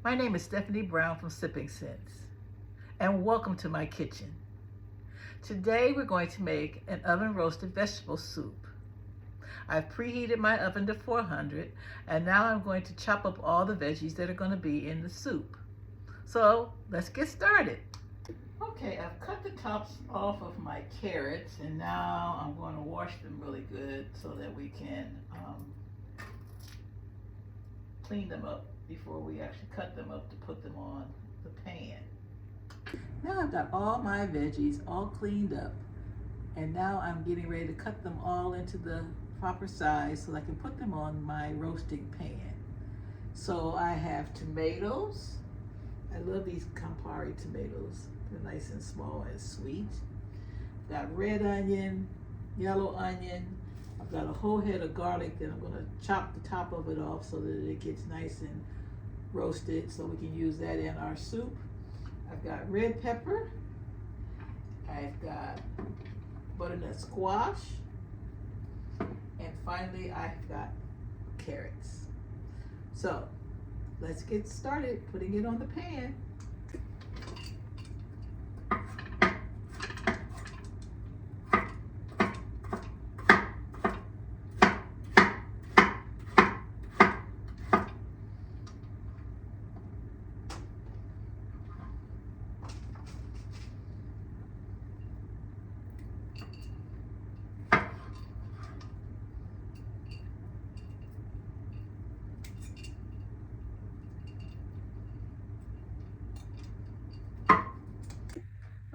My name is Stephanie Brown from Sipping Sense, and welcome to my kitchen. Today we're going to make an oven roasted vegetable soup. I've preheated my oven to 400, and now I'm going to chop up all the veggies that are going to be in the soup. So let's get started. Okay, I've cut the tops off of my carrots, and now I'm going to wash them really good so that we can clean them up before we actually cut them up to put them on the pan. Now I've got all my veggies all cleaned up, and now I'm getting ready to cut them all into the proper size so I can put them on my roasting pan. So I have tomatoes. I love these Campari tomatoes. They're nice and small and sweet. I've got red onion, yellow onion. I've got a whole head of garlic that I'm going to chop the top of it off so that it gets nice and roasted so we can use that in our soup. I've got red pepper. I've got butternut squash. And finally, I've got carrots. So let's get started putting it on the pan.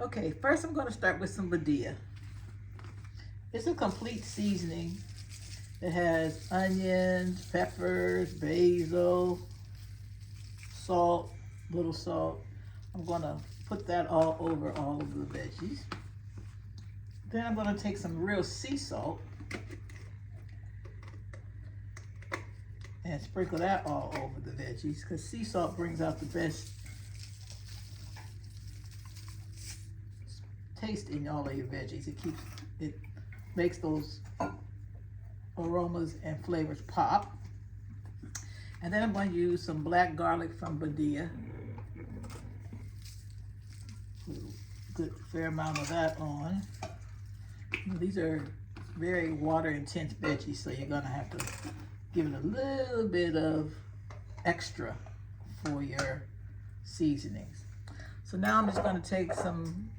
Okay, first I'm going to start with some badilla. It's a complete seasoning that has onions, peppers, basil, salt, little salt. I'm going to put that all over all of the veggies. Then I'm going to take some real sea salt and sprinkle that all over the veggies because sea salt brings out the best taste in all of your veggies. It makes those aromas and flavors pop. And then I'm going to use some black garlic from Badilla. Put a good fair amount of that on. These are very water intense veggies, so you're going to have to give it a little bit of extra for your seasonings. So now I'm just going to take some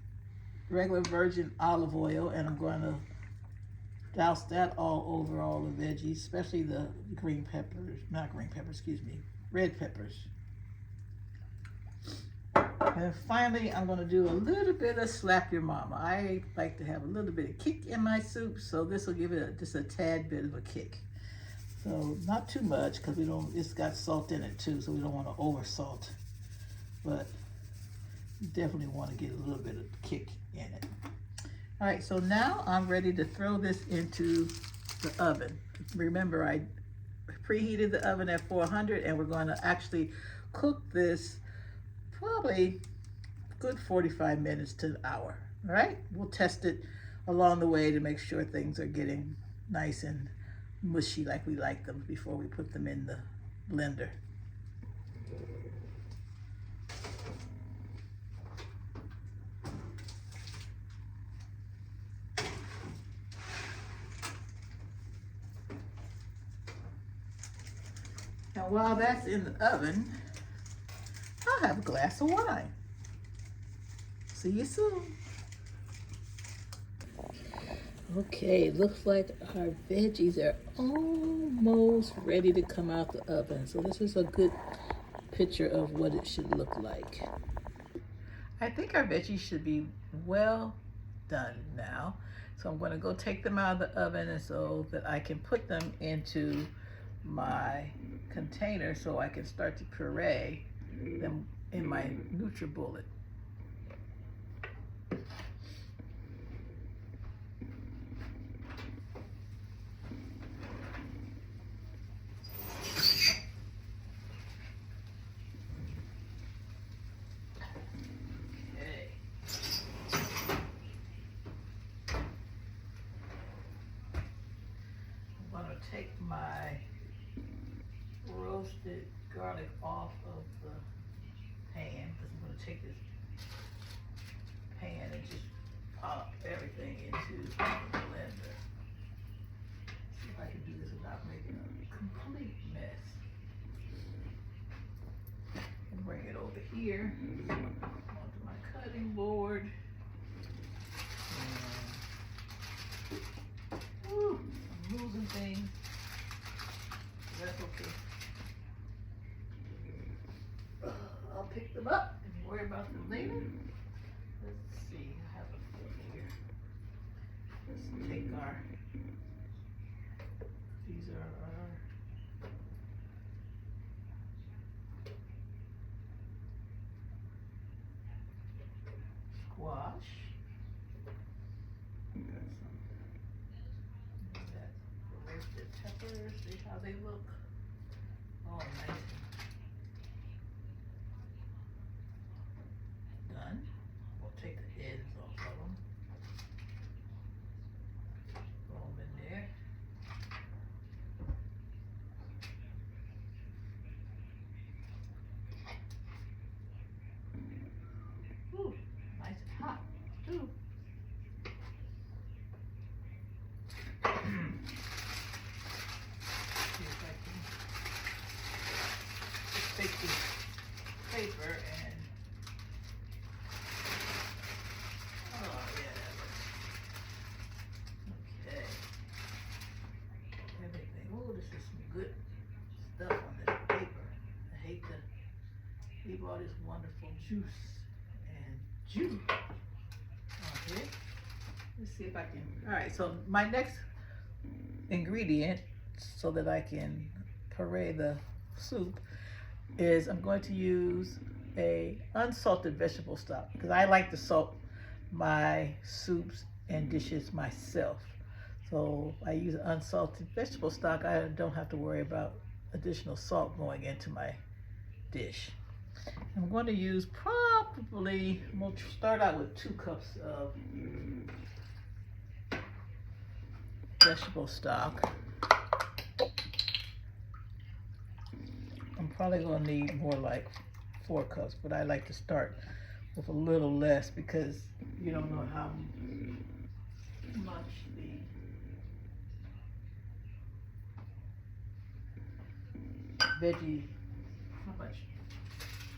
regular virgin olive oil, and I'm going to douse that all over all the veggies, especially the red peppers. And finally, I'm going to do a little bit of slap your mama. I like to have a little bit of kick in my soup, so this will give it just a tad bit of a kick. So not too much, because it's got salt in it too, so we don't want to over salt, but you definitely want to get a little bit of kick in it. All right, so now I'm ready to throw this into the oven. Remember, I preheated the oven at 400, and we're going to actually cook this probably good 45 minutes to an hour. All right, we'll test it along the way to make sure things are getting nice and mushy like we like them before we put them in the blender. Now while that's in the oven, I'll have a glass of wine. See you soon. Okay, it looks like our veggies are almost ready to come out the oven. So this is a good picture of what it should look like. I think our veggies should be well done now. So I'm going to go take them out of the oven and so that I can put them into my container so I can start to puree them in my NutriBullet. Take my roasted garlic off of the pan because I'm going to take this pan and just pop everything into the blender. See if I can do this without making a complete mess. And bring it over here onto my cutting board. Woo, I'm losing things. That's okay. I'll pick them up and worry about them later. Let's see, I have a fork here. Let's take our, these are our squash. Got some of that roasted peppers. See how they look? Oh, nice. Done. We'll take the ends off of them. Throw them in there. Ooh, nice and hot too. See if I can just take this paper and oh yeah, that works. Okay. Everything. Oh, this is some good stuff on this paper. I hate to leave all this wonderful juice and juice. Okay. Let's see if I can. All right. So my next ingredient, so that I can puree the soup, is I'm going to use a unsalted vegetable stock because I like to salt my soups and dishes myself. So I use unsalted vegetable stock. I don't have to worry about additional salt going into my dish. I'm going to use probably, we'll start out with 2 cups of vegetable stock. I'm probably going to need more like 4 cups, but I like to start with a little less because you don't know how much the veggie, how much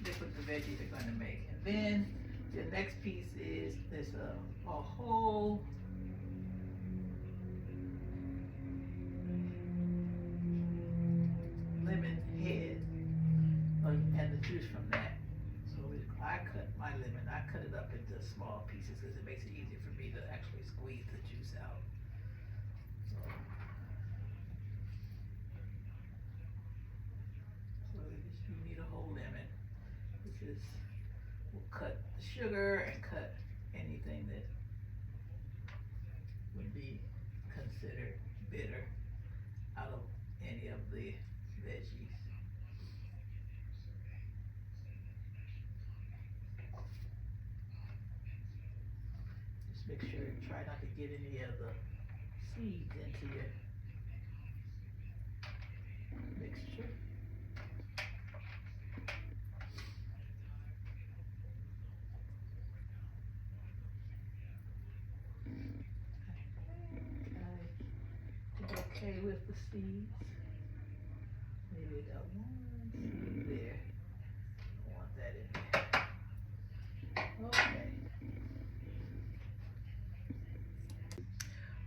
liquid the veggies are going to make. And then the next piece is this a whole lemon head and the juice from that. So I cut my lemon, I cut it up into small pieces because it makes it easier for me to actually squeeze the juice out. So you need a whole lemon. This is, we'll cut the sugar and cut anything that would be considered bitter out of any of the veggies. Just make sure and try not to get any of the seeds into your mixture. Okay with the seeds. Maybe I got 1 seed there. I want that in there. Okay.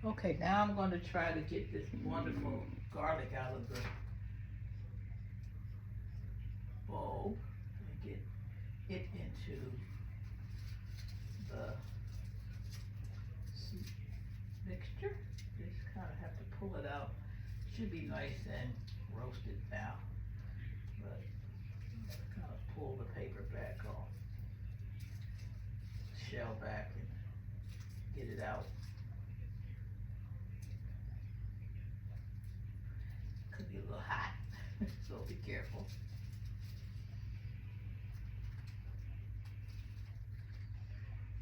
Okay, now I'm going to try to get this wonderful garlic out of the bowl and get it into the soup mixture. Just kind of have to pull it out. It should be nice and roasted now, but kind of pull the paper back off, shell back, and get it out. Could be a little hot, so be careful.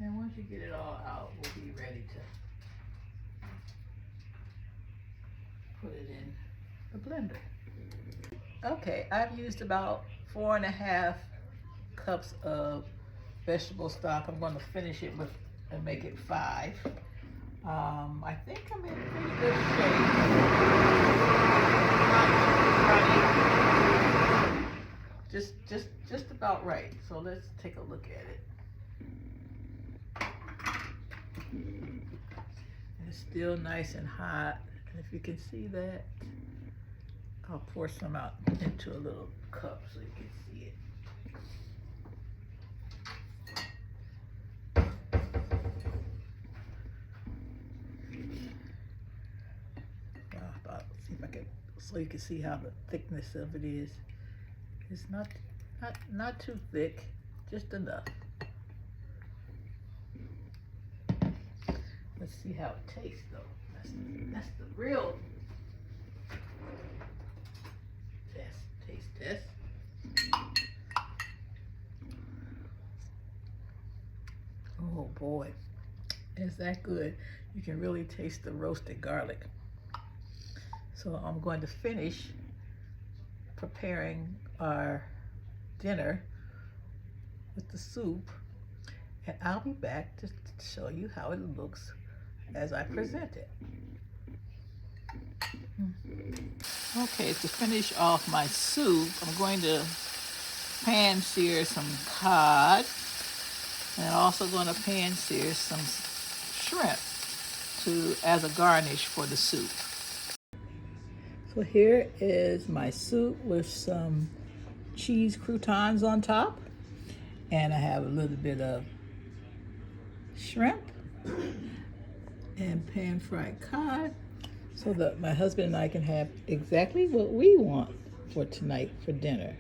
And once you get it all out, we'll be ready to put it in the blender. Okay, I've used about 4.5 cups of vegetable stock. I'm going to finish it with and make it 5. I think I'm in pretty good shape. Just about right. So let's take a look at it. It's still nice and hot. And if you can see that, I'll pour some out into a little cup so you can see it. See if I can, so you can see how the thickness of it is. It's not too thick, just enough. Let's see how it tastes though. That's the real taste test. Oh boy, is that good. You can really taste the roasted garlic. So I'm going to finish preparing our dinner with the soup, and I'll be back to show you how it looks as I present it. Okay, to finish off my soup, I'm going to pan sear some cod, and I'm also going to pan sear some shrimp as a garnish for the soup. So here is my soup with some cheese croutons on top, and I have a little bit of shrimp and pan-fried cod, so that my husband and I can have exactly what we want for tonight for dinner.